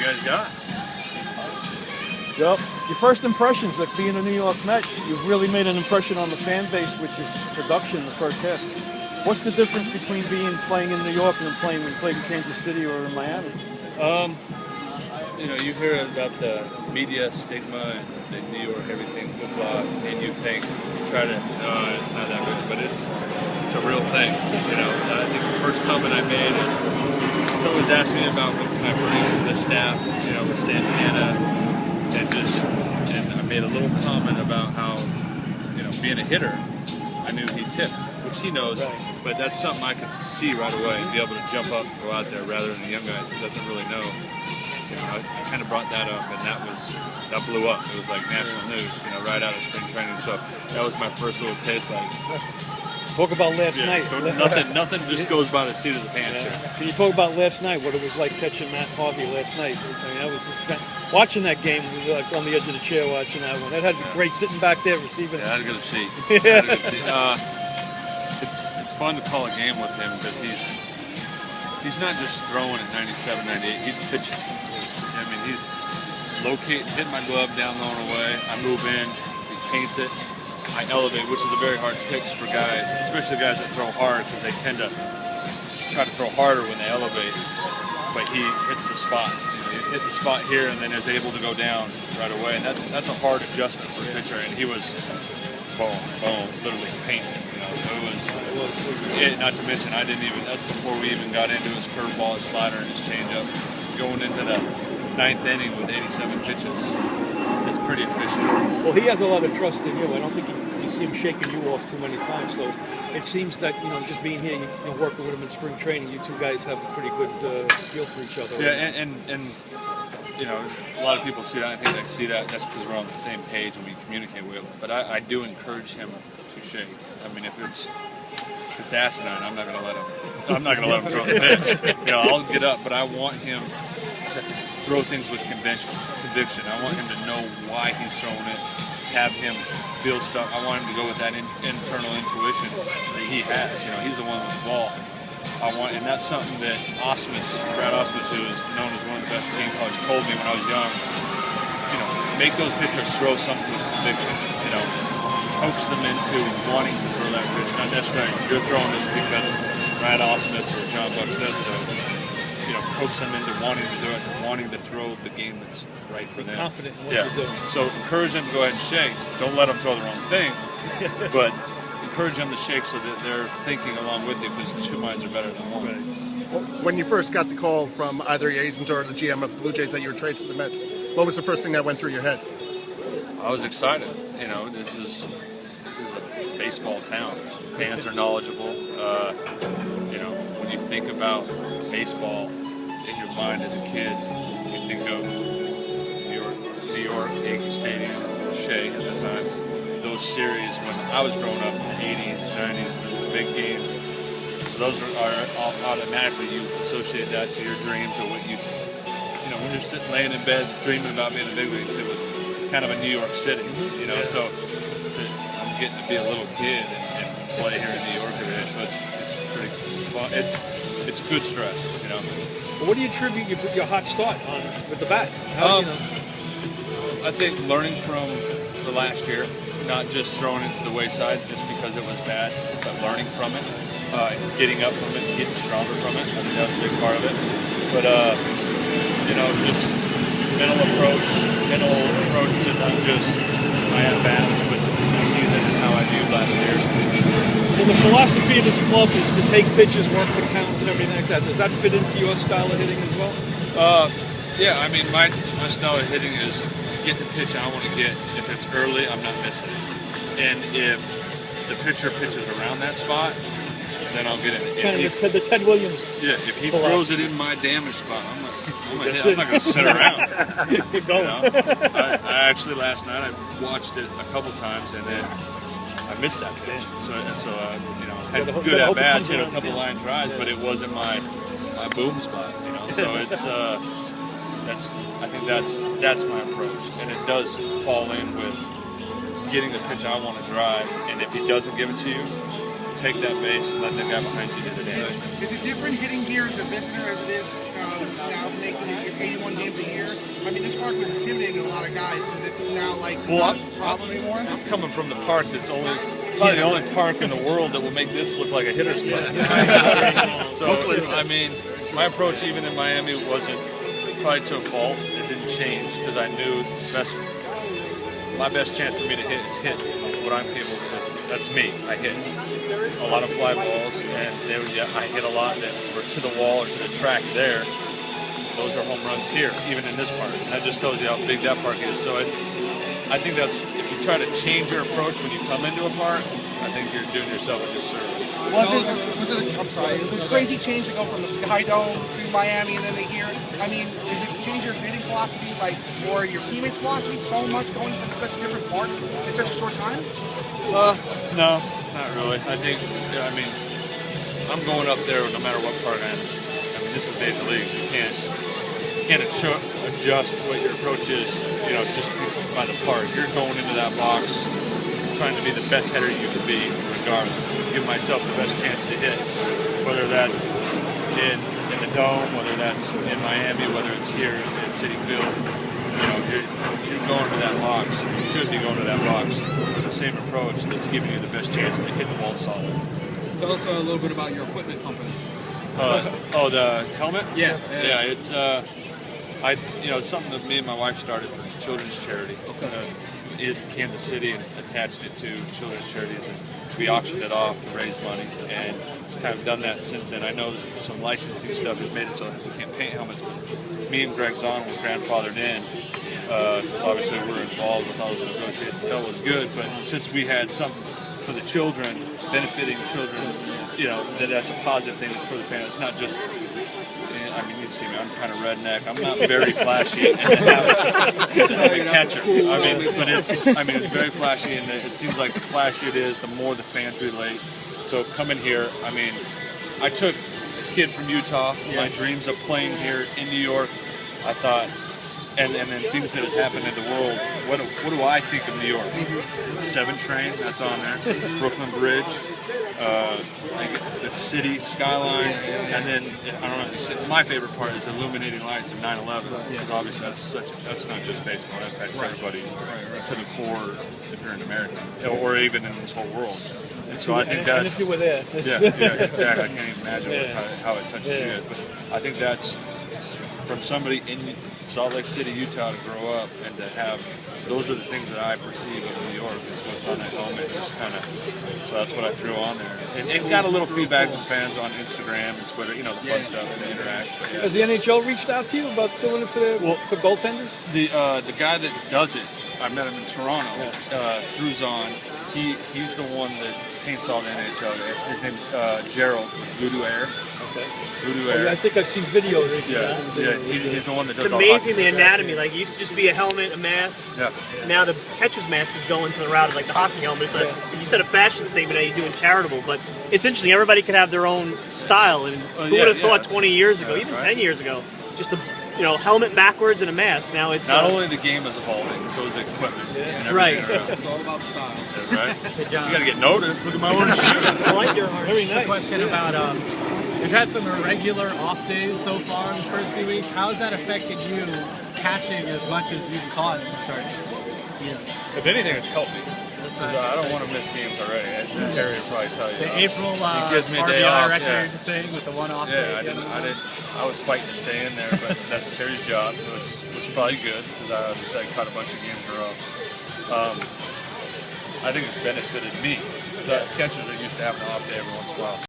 guys got. Yep. Your first impressions of being a New York Met, you've really made an impression on the fan base, which is production in the first half. What's the difference between playing in New York and playing in Kansas City or in Miami? You know, you hear about the media stigma and the New York, everything, blah, and you think, you try to, no, it's not that good, but it's a real thing. You know, I think the first comment I made is, someone was asking me about what can I bring to the staff, you know, with Santana, and I made a little comment about how, you know, being a hitter, I knew he tipped, which he knows, right. But that's something I could see right away and be able to jump up and go out there rather than a young guy who doesn't really know. You know, I kind of brought that up, and that blew up. It was like national news, you know, right out of spring training. So that was my first little taste. Like, talk about last night. Nothing just goes by the seat of the pants here. Can you talk about last night? What it was like catching Matt Harvey last night? I mean, I was watching that game, like on the edge of the chair watching that one. That had to be great sitting back there receiving. Yeah, I had a good seat. It's fun to call a game with him because he's not just throwing at 97, 98. He's pitching. I mean, he's hitting my glove down, low and away. I move in, he paints it. I elevate, which is a very hard pitch for guys, especially guys that throw hard, because they tend to try to throw harder when they elevate. But he hits the spot. You know, he hit the spot here, and then is able to go down right away. And that's a hard adjustment for a pitcher. And he was boom, literally painting. You know, so it was. Not to mention, that's before we even got into his curveball, his slider, and his changeup. Going into the 9th inning with 87 pitches. It's pretty efficient. Well, he has a lot of trust in you. I don't think you see him shaking you off too many times. So it seems that, you know, just being here, you know, working with him in spring training, you two guys have a pretty good feel for each other. Yeah, and you know, a lot of people see that. I think they see that. That's because we're on the same page and we communicate with him. But I do encourage him to shake. I mean, if it's asinine, I'm not going to let him throw the pitch. You know, I'll get up, but I want him to throw things with conviction. I want him to know why he's throwing it, have him feel stuff. I want him to go with that internal intuition that he has. You know, he's the one with the ball. And that's something that Brad Ausmus, who is known as one of the best game callers, told me when I was young. You know, make those pitchers throw something with conviction. You know, coax them into wanting to throw that pitch. Not necessarily you're throwing this because Brad Ausmus or John Buck says so. You know, coax them into wanting to do it, wanting to throw the game that's right for them. Confident in what you're doing. So encourage them to go ahead and shake. Don't let them throw the wrong thing, but encourage them to shake so that they're thinking along with you, because two minds are better than one. When you first got the call from either your agent or the GM of the Blue Jays that you were traded to the Mets, what was the first thing that went through your head? I was excited. You know, this is a baseball town. Fans are knowledgeable. You know, when you think about baseball in your mind as a kid, you think of New York, Yankee Stadium, Shea at the time. Those series when I was growing up in the 80s, 90s, the big games. So those are automatically, you associate that to your dreams of what you know, when you're laying in bed dreaming about being in the big leagues, it was kind of a New York City, you know. So I'm getting to be a little kid and play here in New York every day. So it's pretty fun. It's good stress, you know. Well, what do you attribute your hot start on with the bat? I think learning from the last year, not just throwing it to the wayside just because it was bad, but learning from it, getting up from it, getting stronger from it. I think that's a big part of it. But you know, just mental approach to not just my at-bats, but to the season and how I viewed last year. Well, the philosophy of this club is to take pitches, work the counts, and everything like that. Does that fit into your style of hitting as well? Yeah, I mean, my style of hitting is get the pitch I want to get. If it's early, I'm not missing it. And if the pitcher pitches around that spot, then I'll get it. Kind of the Ted Williams. Yeah, if he throws it in my damage spot, I'm not going to sit around. Keep going. You know? I actually last night I watched it a couple times and then I missed that pitch. So you know, had good at bats, hit a couple line drives, but it wasn't my boom spot. You know, so it's I think that's my approach, and it does fall in with getting the pitch I want to drive, and if he doesn't give it to you, take that base and let the guy behind you do the damage. Is it different hitting here as a visitor as it is now making it your 81 game fans are here. I mean, this park was intimidating a lot of guys, and it's now like Well, not a problem anymore. I'm coming from the park that's probably the only park in the world that will make this look like a hitter's park. So, I mean, my approach even in Miami wasn't probably to a fault. It didn't change because I knew my best chance for me to hit is hit what I'm capable of, because that's me. I hit a lot of fly balls, and I hit a lot that were to the wall or to the track there. Those are home runs here, even in this park. And that just tells you how big that park is. So I think that's, if you try to change your approach when you come into a park, I think you're doing yourself a disservice. It was a crazy change to go from the Sky Dome to Miami and then to here. I mean, did it change your hitting philosophy, like, or your teammates' philosophy so much going to such different parks in such a short time? No, not really. I think, I mean, I'm going up there no matter what part I'm in. I mean, this is Major League. You can't adjust what your approach is, just by the park. You're going into that box trying to be the best hitter you can be, regardless. Give myself the best chance to hit, whether that's in the Dome, whether that's in Miami, whether it's here at Citi Field. You're going to that box. You should be going to that box with the same approach that's giving you the best chance to hit the ball solid. Tell us a little bit about your equipment company. The helmet? Yeah. Yeah, it's it's something that me and my wife started for children's charity. In Kansas City, and attached it to children's charities, and we auctioned it off to raise money, and kind of done that since then. I know that some licensing stuff has made it so we can't paint helmets, but me and Greg Zahn were grandfathered in, because obviously we're involved with all the negotiations. That was good, but since we had something for the children, benefiting children, that's a positive thing for the family. It's not just, I mean, you see me, I'm kind of redneck. I'm not very flashy and a catcher. But it's very flashy, and it seems like the flashier it is, the more the fans relate. So coming here, I mean, I took a kid from Utah, my dreams of playing here in New York. I thought, and then things that has happened in the world, what do I think of New York? 7 train, that's on there. Brooklyn Bridge. The city skyline, and then I don't know if you said, my favorite part is illuminating lights of 9/11, because obviously that's not just baseball, that affects everybody to the core if you're an American, or even in this whole world. And so I think that's, and if you were there, yeah, exactly. I can't even imagine how it touches you guys, but I think that's from somebody in Salt Lake City, Utah, to grow up and to have, those are the things that I perceive of New York, is what's on that helmet. Just kind of, so that's what I threw on there. And got a little feedback from fans on Instagram and Twitter, the fun stuff, and interact. Yeah. Has the NHL reached out to you about doing it for goaltenders? The guy that does it, I met him in Toronto, through Zahn. He's the one that paints all the NHL guys. His name's Gerald Voodoo Air. Okay. Voodoo Air. I think I've seen videos. He's the one that does It's all amazing hockey. the anatomy. Like, it used to just be a helmet, a mask. Yeah. Now the catcher's mask is going to the route of like the hockey helmet. It's like, you said a fashion statement that you're doing charitable, but it's interesting. Everybody could have their own style, and who would have thought 20 years ago, even 10 years ago, just a helmet backwards and a mask. Now it's not only the game is evolving, so is the equipment. And right. It's all about style. Right. You got to get noticed. Look at my orange shoes. I like your art. Very nice. Question about we've had some irregular off days so far in the first few weeks. How has that affected you catching as much as you've caught to start this year? If anything, it's helped me. I don't want to miss games already. Terry will probably tell you. The April he gives me a day RBI off, record thing with the one off day. I was fighting to stay in there, but that's Terry's job, so it's probably good, because I caught a bunch of games in a row. I think it's benefited me. The catchers are used to having an off day every once in a while.